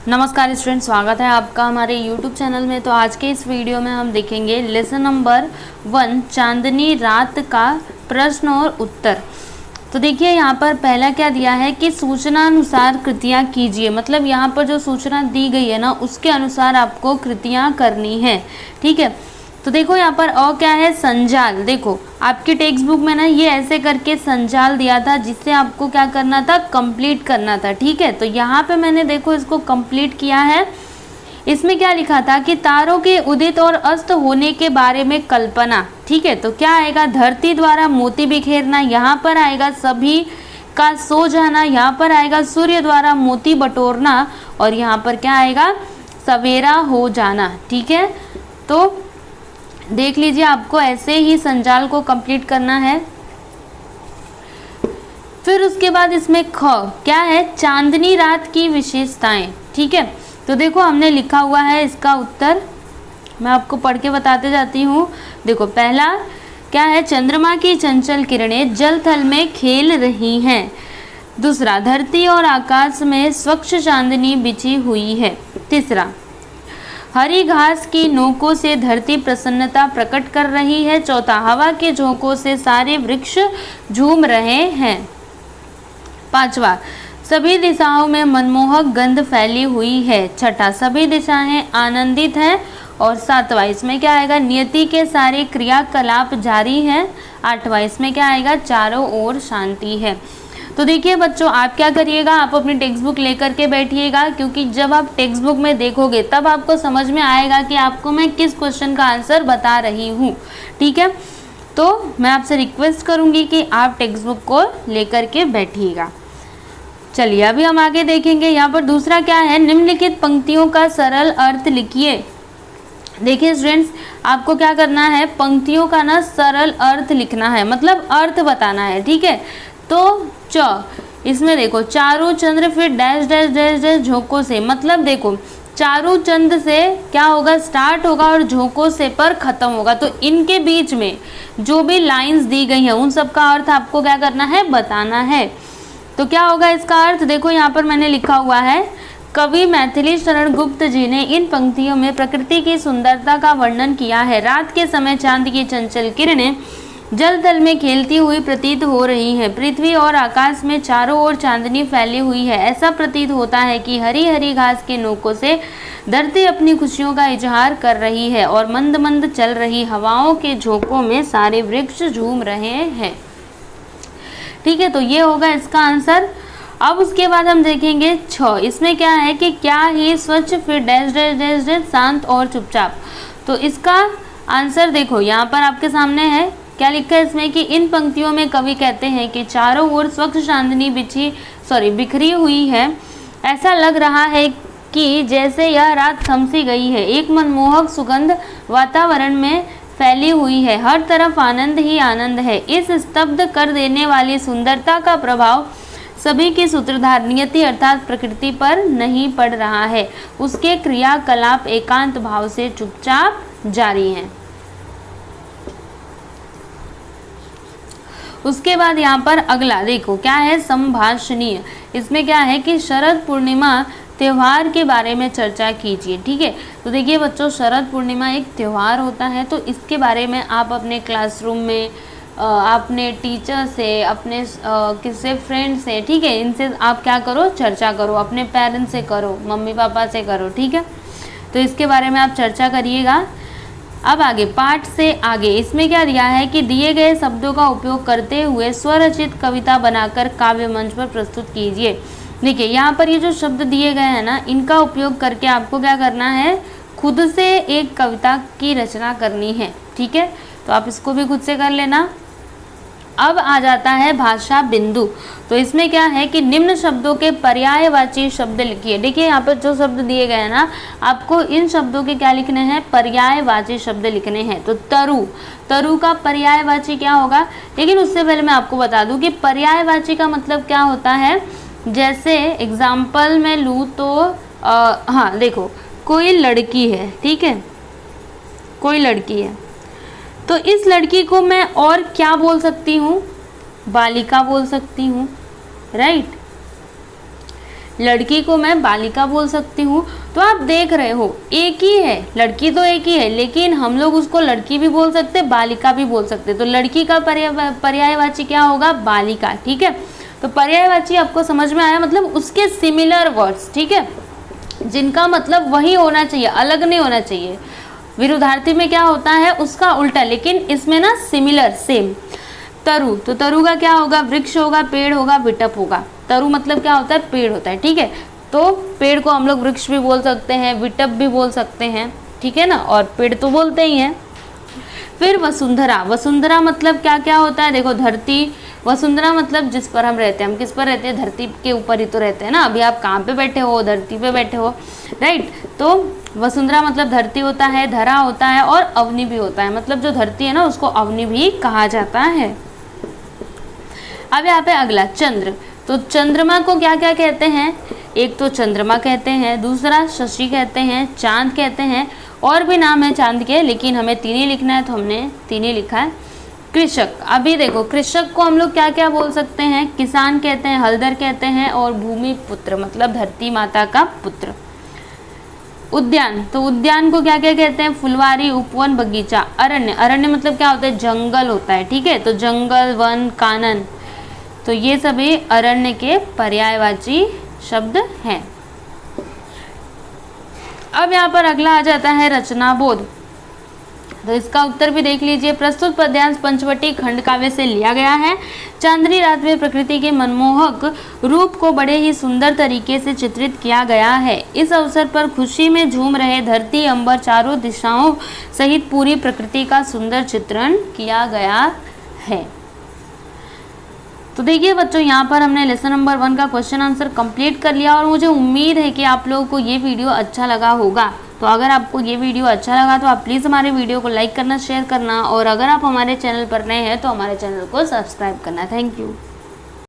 नमस्कार स्टूडेंट, स्वागत है आपका हमारे YouTube चैनल में। तो आज के इस वीडियो में हम देखेंगे लेसन नंबर 1 चांदनी रात का प्रश्न और उत्तर। तो देखिए यहाँ पर पहला क्या दिया है कि सूचना अनुसार कृतियाँ कीजिए। मतलब यहाँ पर जो सूचना दी गई है ना, उसके अनुसार आपको कृतियाँ करनी है। ठीक है, तो देखो यहाँ पर और क्या है, संजाल। देखो आपकी टेक्स्ट बुक में ना ये ऐसे करके संजाल दिया था, जिससे आपको क्या करना था, कंप्लीट करना था। ठीक है, तो यहाँ पे मैंने देखो इसको कंप्लीट किया है। इसमें क्या लिखा था कि तारों के उदित और अस्त होने के बारे में कल्पना। ठीक है, तो क्या आएगा, धरती द्वारा मोती बिखेरना, यहाँ पर आएगा सभी का सो जाना, यहाँ पर आएगा सूर्य द्वारा मोती बटोरना, और यहाँ पर क्या आएगा, सवेरा हो जाना। ठीक है, तो देख लीजिए, आपको ऐसे ही संजाल को कंप्लीट करना है। फिर उसके बाद इसमें ख क्या है, चांदनी रात की विशेषताएं। ठीक है, तो देखो हमने लिखा हुआ है इसका उत्तर, मैं आपको पढ़ के बताते जाती हूँ। देखो पहला क्या है, चंद्रमा की चंचल किरणें जल थल में खेल रही हैं। दूसरा, धरती और आकाश में स्वच्छ चांदनी बिछी हुई है। तीसरा, हरी घास की नोकों से धरती प्रसन्नता प्रकट कर रही है। चौथा, हवा के झोंकों से सारे वृक्ष झूम रहे हैं। पांचवा, सभी दिशाओं में मनमोहक गंध फैली हुई है। छठा, सभी दिशाएं आनंदित हैं। और सातवां, इसमें क्या आएगा, नियति के सारे क्रियाकलाप जारी हैं। आठवां, इसमें क्या आएगा, चारों ओर शांति है। तो देखिए बच्चों, आप क्या करिएगा, आप अपनी टेक्स्ट बुक लेकर के बैठिएगा, क्योंकि जब आप टेक्स्ट बुक में देखोगे तब आपको समझ में आएगा कि आपको मैं किस क्वेश्चन का आंसर बता रही हूँ। ठीक है, तो मैं आपसे रिक्वेस्ट करूँगी कि आप टेक्स्ट बुक को लेकर के बैठिएगा। चलिए अभी हम आगे देखेंगे। यहाँ पर दूसरा क्या है, निम्नलिखित पंक्तियों का सरल अर्थ लिखिए। देखिए स्टूडेंट्स, आपको क्या करना है, पंक्तियों का ना सरल अर्थ लिखना है, मतलब अर्थ बताना है। ठीक है, तो इसमें देखो चारू चंद्र, फिर डैश डैश डैश डैश झोंकों से, मतलब देखो चारू चंद से क्या होगा, स्टार्ट होगा और झोंकों से पर खत्म होगा। तो इनके बीच में जो भी लाइंस दी गई हैं उन सब का अर्थ आपको क्या करना है, बताना है। तो क्या होगा इसका अर्थ, देखो यहाँ पर मैंने लिखा हुआ है, कवि मैथिली शरण गुप्त जी ने इन पंक्तियों में प्रकृति की सुंदरता का वर्णन किया है। रात के समय चांद की चंचल किरणें जल तल में खेलती हुई प्रतीत हो रही हैं। पृथ्वी और आकाश में चारों ओर चांदनी फैली हुई है। ऐसा प्रतीत होता है कि हरी हरी घास के नोकों से धरती अपनी खुशियों का इजहार कर रही है और मंद मंद चल रही हवाओं के झोंकों में सारे वृक्ष झूम रहे हैं। ठीक है, तो ये होगा इसका आंसर। अब उसके बाद हम देखेंगे 6, इसमें क्या है कि क्या ही स्वच्छ, फिर डैश डैश डैश डैश शांत और चुपचाप। तो इसका आंसर देखो यहाँ पर आपके सामने है, क्या लिखा है इसमें कि इन पंक्तियों में कवि कहते हैं कि चारों ओर स्वच्छ चांदनी बिखरी हुई है। ऐसा लग रहा है कि जैसे यह रात थमसी गई है। एक मनमोहक सुगंध वातावरण में फैली हुई है। हर तरफ आनंद ही आनंद है। इस स्तब्ध कर देने वाली सुंदरता का प्रभाव सभी की सूत्रधार नियति अर्थात प्रकृति पर नहीं पड़ रहा है। उसके क्रियाकलाप एकांत भाव से चुपचाप जारी हैं। उसके बाद यहाँ पर अगला देखो क्या है, संभाषणीय। इसमें क्या है कि शरद पूर्णिमा त्योहार के बारे में चर्चा कीजिए। ठीक है, तो देखिए बच्चों, शरद पूर्णिमा एक त्यौहार होता है, तो इसके बारे में आप अपने क्लासरूम में अपने टीचर से, अपने किसी फ्रेंड से, ठीक है, इनसे आप क्या करो, चर्चा करो, अपने पेरेंट्स से करो, मम्मी पापा से करो। ठीक है, तो इसके बारे में आप चर्चा करिएगा। अब आगे पाठ से आगे इसमें क्या दिया है कि दिए गए शब्दों का उपयोग करते हुए स्वरचित कविता बनाकर काव्य मंच पर प्रस्तुत कीजिए। देखिए यहाँ पर ये जो शब्द दिए गए हैं ना, इनका उपयोग करके आपको क्या करना है, खुद से एक कविता की रचना करनी है। ठीक है, तो आप इसको भी खुद से कर लेना। अब आ जाता है भाषा बिंदु। तो इसमें क्या है कि निम्न शब्दों के पर्यायवाची शब्द लिखिए। देखिए यहाँ पर जो शब्द दिए गए हैं ना, आपको इन शब्दों के क्या लिखने हैं, पर्यायवाची शब्द लिखने हैं। तो तरु का पर्यायवाची क्या होगा, लेकिन उससे पहले मैं आपको बता दूं कि पर्यायवाची का मतलब क्या होता है। जैसे एग्जाम्पल में लूँ तो हाँ देखो, कोई लड़की है, ठीक है, कोई लड़की है, तो इस लड़की को मैं और क्या बोल सकती हूँ, बालिका बोल सकती हूँ, राइट। लड़की को मैं बालिका बोल सकती हूँ। तो आप देख रहे हो एक ही है, लड़की तो एक ही है, लेकिन हम लोग उसको लड़की भी बोल सकते, बालिका भी बोल सकते। तो लड़की का पर्यायवाची क्या होगा? बालिका। ठीक है, तो पर्यायवाची आपको समझ में आया, मतलब उसके सिमिलर वर्ड्स, ठीक है, जिनका मतलब वही होना चाहिए, अलग नहीं होना चाहिए। विरुद्धार्थी में क्या होता है? उसका उल्टा, लेकिन इसमें ना सिमिलर, सेम। तरु, तो तरु का क्या होगा? वृक्ष होगा, पेड़ होगा, विटप होगा। तरु मतलब क्या होता है? पेड़ होता है। ठीक है, तो पेड़ को हम लोग वृक्ष भी बोल सकते हैं, विटप भी बोल सकते हैं, ठीक है ना, और पेड़ तो बोलते ही हैं। फिर वसुंधरा, वसुंधरा मतलब क्या क्या होता है? देखो धरती, वसुंधरा मतलब जिस पर हम रहते हैं। हम किस पर रहते हैं? धरती के ऊपर ही तो रहते हैं ना। अभी आप कहाँ पे बैठे हो? धरती पे बैठे हो, राइट। तो वसुंधरा मतलब धरती होता है, धरा होता है और अवनी भी होता है, मतलब जो धरती है ना उसको अवनी भी कहा जाता है। अब यहाँ पे अगला चंद्र, तो चंद्रमा को क्या क्या कहते हैं? एक तो चंद्रमा कहते हैं, दूसरा शशि कहते हैं, चांद कहते हैं, और भी नाम है चांद के, लेकिन हमें तीन ही लिखना है तो हमने तीन ही लिखा है। कृषक, अभी देखो कृषक को हम लोग क्या क्या बोल सकते हैं? किसान कहते हैं, हलदर कहते हैं, और भूमि पुत्र मतलब धरती माता का पुत्र। उद्यान, तो उद्यान को क्या क्या कहते हैं? फुलवारी, उपवन, बगीचा। अरण्य, अरण्य मतलब क्या होता है? जंगल होता है। ठीक है, तो जंगल, वन, कानन, तो ये सभी अरण्य के पर्यायवाची शब्द हैं। अब यहाँ पर अगला आ जाता है रचनाबोध, तो इसका उत्तर भी देख लीजिए। प्रस्तुत पद्यांश पंचवटी खंड काव्य से लिया गया है। चांदनी रात में प्रकृति के मनमोहक रूप को बड़े ही सुंदर तरीके से चित्रित किया गया है। इस अवसर पर खुशी में झूम रहे धरती, अंबर, चारों दिशाओं सहित पूरी प्रकृति का सुंदर चित्रण किया गया है। तो देखिए बच्चों, यहाँ पर हमने लेसन नंबर 1 का क्वेश्चन आंसर कंप्लीट कर लिया, और मुझे उम्मीद है कि आप लोगों को ये वीडियो अच्छा लगा होगा। तो अगर आपको ये वीडियो अच्छा लगा तो आप प्लीज़ हमारे वीडियो को लाइक करना, शेयर करना, और अगर आप हमारे चैनल पर नए हैं तो हमारे चैनल को सब्सक्राइब करना। Thank you.